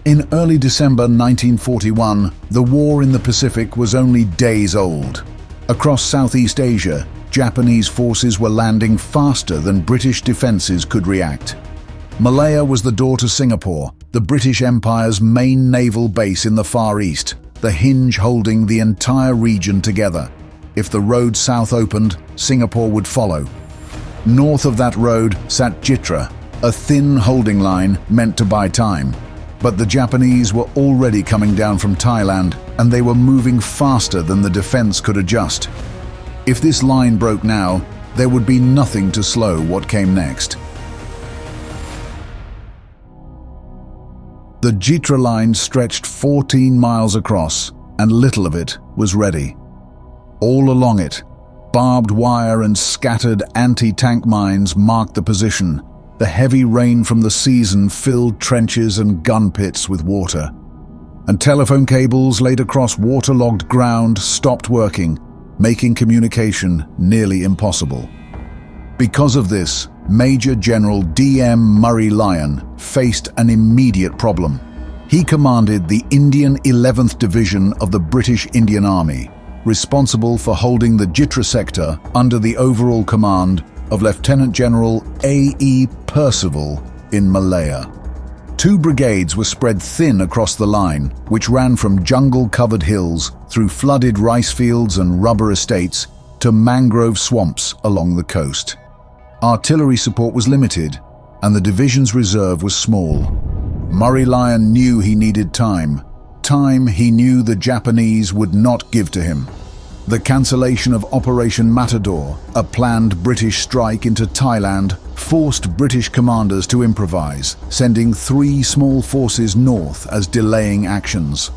In early December 1941, the war in the Pacific was only days old. Across Southeast Asia, Japanese forces were landing faster than British defenses could react. Malaya was the door to Singapore, the British Empire's main naval base in the Far East, the hinge holding the entire region together. If the road south opened, Singapore would follow. North of that road sat Jitra, a thin holding line meant to buy time. But the Japanese were already coming down from Thailand, and they were moving faster than the defense could adjust. If this line broke now, there would be nothing to slow what came next. The Jitra line stretched 14 miles across, and little of it was ready. All along it, barbed wire and scattered anti-tank mines marked the position. The heavy rain from the season filled trenches and gun pits with water. And telephone cables laid across waterlogged ground stopped working, making communication nearly impossible. Because of this, Major General D.M. Murray Lyon faced an immediate problem. He commanded the Indian 11th Division of the British Indian Army, responsible for holding the Jitra sector under the overall command of Lieutenant General A.E. Percival in Malaya. 2 brigades were spread thin across the line, which ran from jungle-covered hills through flooded rice fields and rubber estates to mangrove swamps along the coast. Artillery support was limited, and the division's reserve was small. Murray Lyon knew he needed time he knew the Japanese would not give to him. The cancellation of Operation Matador, a planned British strike into Thailand, forced British commanders to improvise, sending 3 small forces north as delaying actions.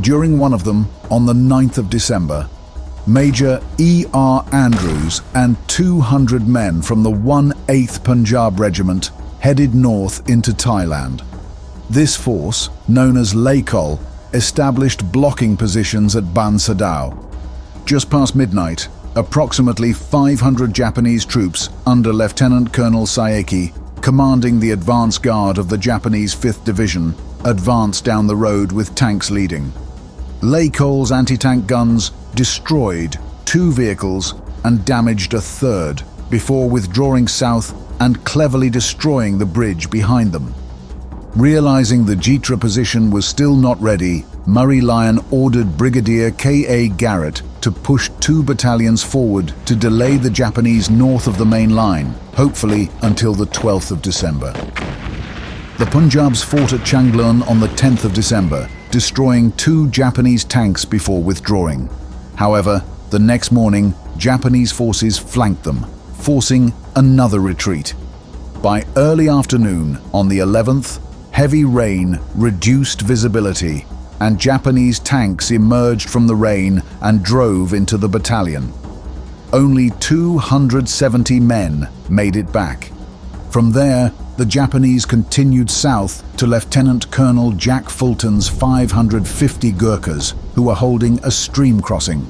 During one of them, on the 9th of December, Major E.R. Andrews and 200 men from the 1/8th Punjab Regiment headed north into Thailand. This force, known as Laikol, established blocking positions at Ban Sadao. Just past midnight, approximately 500 Japanese troops under Lieutenant Colonel Saeki, commanding the advance guard of the Japanese 5th Division, advanced down the road with tanks leading. Laikol's anti-tank guns destroyed 2 vehicles and damaged a 3rd before withdrawing south and cleverly destroying the bridge behind them. Realizing the Jitra position was still not ready, Murray Lyon ordered Brigadier K.A. Garrett to push 2 battalions forward to delay the Japanese north of the main line, hopefully until the 12th of December. The Punjabs fought at Changlun on the 10th of December, destroying 2 Japanese tanks before withdrawing. However, the next morning, Japanese forces flanked them, forcing another retreat. By early afternoon on the 11th, heavy rain reduced visibility, and Japanese tanks emerged from the rain and drove into the battalion. Only 270 men made it back. From there, the Japanese continued south to Lieutenant Colonel Jack Fulton's 550 Gurkhas, who were holding a stream crossing.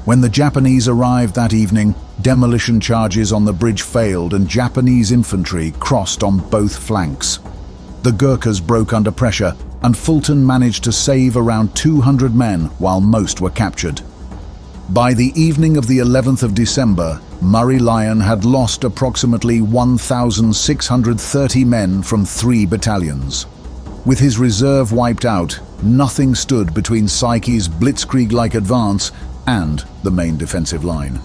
When the Japanese arrived that evening, demolition charges on the bridge failed and Japanese infantry crossed on both flanks. The Gurkhas broke under pressure, and Fulton managed to save around 200 men while most were captured. By the evening of the 11th of December, Murray Lyon had lost approximately 1,630 men from 3 battalions. With his reserve wiped out, nothing stood between Saeki's blitzkrieg-like advance and the main defensive line.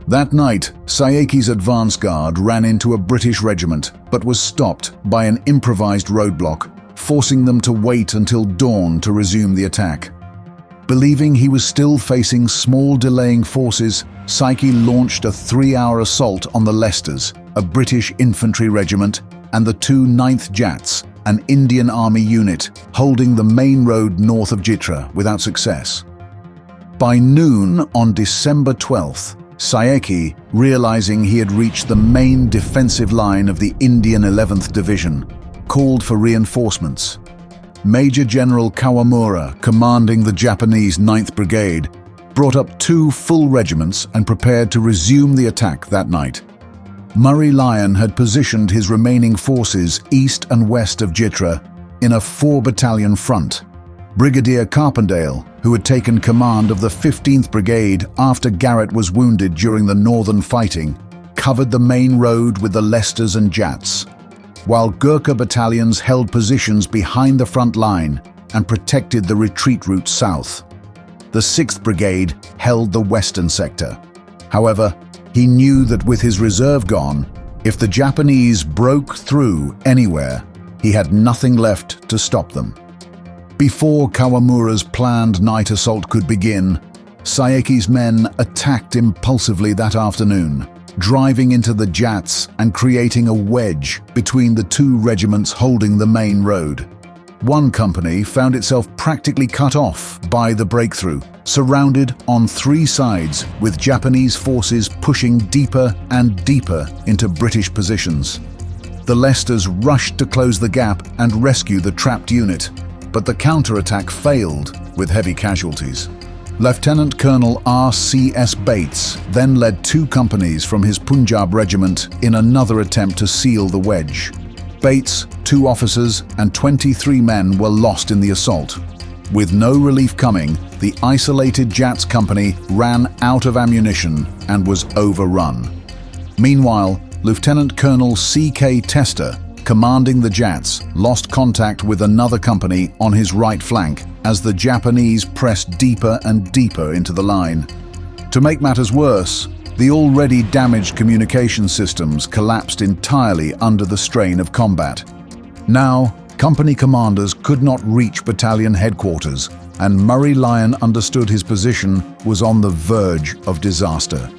That night, Saeki's advance guard ran into a British regiment, but was stopped by an improvised roadblock, forcing them to wait until dawn to resume the attack. Believing he was still facing small delaying forces, Saeki launched a 3-hour assault on the Leicesters, a British infantry regiment, and the 2 9th Jats, an Indian Army unit, holding the main road north of Jitra without success. By noon on December 12th, Saeki, realizing he had reached the main defensive line of the Indian 11th Division, called for reinforcements. Major General Kawamura, commanding the Japanese 9th Brigade, brought up 2 full regiments and prepared to resume the attack that night. Murray Lyon had positioned his remaining forces east and west of Jitra in a 4-battalion front. Brigadier Carpendale, who had taken command of the 15th Brigade after Garrett was wounded during the northern fighting, covered the main road with the Leicesters and Jats, while Gurkha battalions held positions behind the front line and protected the retreat route south. The 6th Brigade held the western sector. However, he knew that with his reserve gone, if the Japanese broke through anywhere, he had nothing left to stop them. Before Kawamura's planned night assault could begin, Saeki's men attacked impulsively that afternoon, driving into the Jats and creating a wedge between the 2 regiments holding the main road. One company found itself practically cut off by the breakthrough, surrounded on 3 sides with Japanese forces pushing deeper and deeper into British positions. The Leicesters rushed to close the gap and rescue the trapped unit, but the counterattack failed with heavy casualties. Lieutenant Colonel R.C.S. Bates then led 2 companies from his Punjab regiment in another attempt to seal the wedge. Bates, 2 officers, and 23 men were lost in the assault. With no relief coming, the isolated Jats company ran out of ammunition and was overrun. Meanwhile, Lieutenant Colonel C.K. Tester, commanding the Jats, lost contact with another company on his right flank as the Japanese pressed deeper and deeper into the line. To make matters worse, the already damaged communication systems collapsed entirely under the strain of combat. Now, company commanders could not reach battalion headquarters, and Murray Lyon understood his position was on the verge of disaster.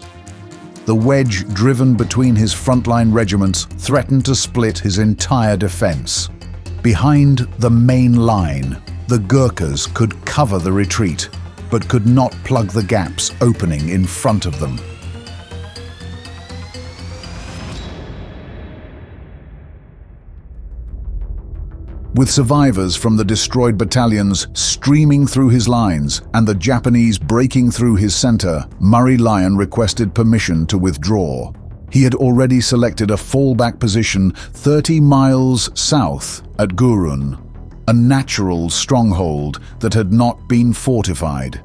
The wedge driven between his frontline regiments threatened to split his entire defense. Behind the main line, the Gurkhas could cover the retreat, but could not plug the gaps opening in front of them. With survivors from the destroyed battalions streaming through his lines and the Japanese breaking through his center, Murray Lyon requested permission to withdraw. He had already selected a fallback position 30 miles south at Gurun, a natural stronghold that had not been fortified.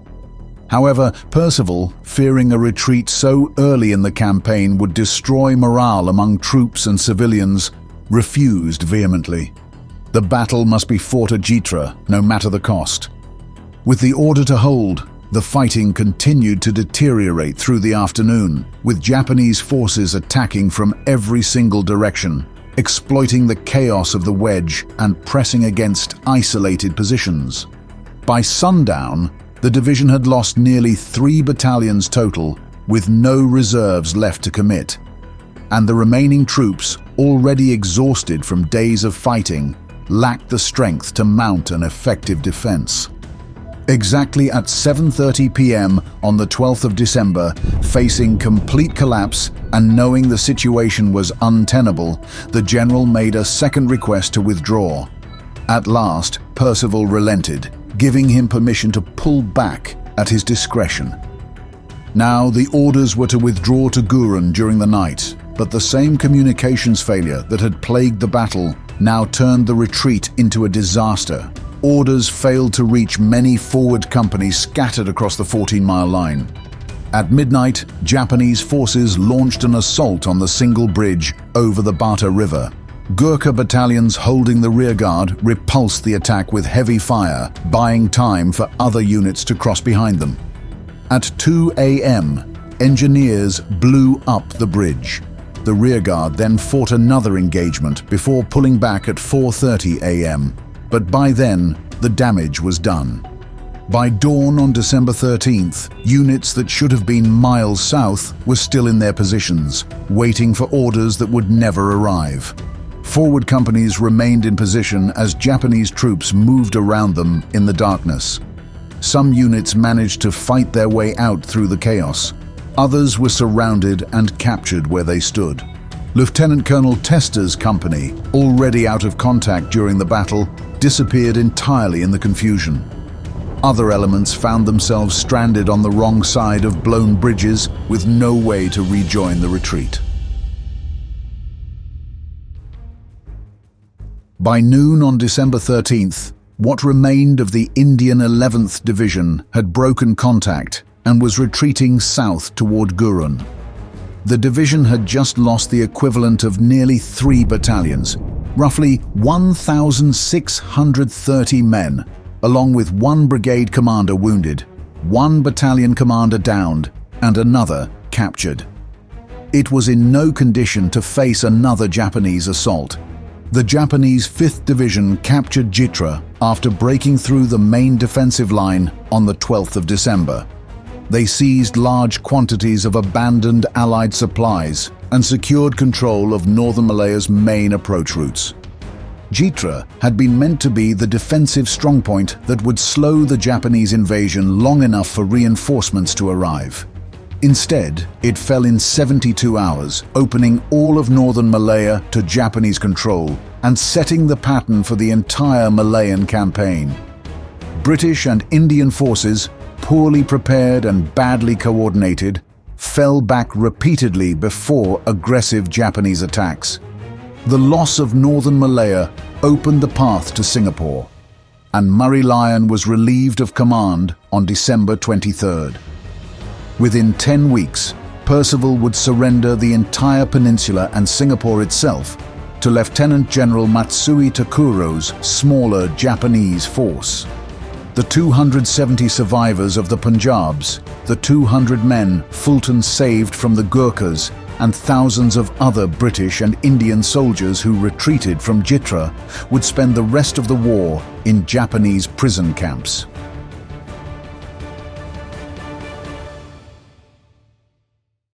However, Percival, fearing a retreat so early in the campaign would destroy morale among troops and civilians, refused vehemently. The battle must be fought at Jitra, no matter the cost. With the order to hold, the fighting continued to deteriorate through the afternoon, with Japanese forces attacking from every single direction, exploiting the chaos of the wedge and pressing against isolated positions. By sundown, the division had lost nearly 3 battalions total, with no reserves left to commit. And the remaining troops, already exhausted from days of fighting, lacked the strength to mount an effective defense. Exactly at 7:30 p.m. on the 12th of December, facing complete collapse and knowing the situation was untenable, the general made a second request to withdraw. At last, Percival relented, giving him permission to pull back at his discretion. Now the orders were to withdraw to Gurun during the night, but the same communications failure that had plagued the battle now turned the retreat into a disaster. Orders failed to reach many forward companies scattered across the 14-mile line. At midnight, Japanese forces launched an assault on the single bridge over the Bata River. Gurkha battalions holding the rearguard repulsed the attack with heavy fire, buying time for other units to cross behind them. At 2 a.m., engineers blew up the bridge. The rearguard then fought another engagement before pulling back at 4:30 a.m., but by then, the damage was done. By dawn on December 13th, units that should have been miles south were still in their positions, waiting for orders that would never arrive. Forward companies remained in position as Japanese troops moved around them in the darkness. Some units managed to fight their way out through the chaos. Others were surrounded and captured where they stood. Lieutenant Colonel Tester's company, already out of contact during the battle, disappeared entirely in the confusion. Other elements found themselves stranded on the wrong side of blown bridges with no way to rejoin the retreat. By noon on December 13th, what remained of the Indian 11th Division had broken contact and was retreating south toward Gurun. The division had just lost the equivalent of nearly 3 battalions, roughly 1,630 men, along with 1 brigade commander wounded, 1 battalion commander downed, and another captured. It was in no condition to face another Japanese assault. The Japanese 5th Division captured Jitra after breaking through the main defensive line on the 12th of December. They seized large quantities of abandoned Allied supplies and secured control of northern Malaya's main approach routes. Jitra had been meant to be the defensive strongpoint that would slow the Japanese invasion long enough for reinforcements to arrive. Instead, it fell in 72 hours, opening all of northern Malaya to Japanese control and setting the pattern for the entire Malayan campaign. British and Indian forces, poorly prepared and badly coordinated, fell back repeatedly before aggressive Japanese attacks. The loss of northern Malaya opened the path to Singapore, and Murray Lyon was relieved of command on December 23rd. Within 10 weeks, Percival would surrender the entire peninsula and Singapore itself to Lieutenant General Matsui Takuro's smaller Japanese force. The 270 survivors of the Punjabs, the 200 men Fulton saved from the Gurkhas, and thousands of other British and Indian soldiers who retreated from Jitra would spend the rest of the war in Japanese prison camps.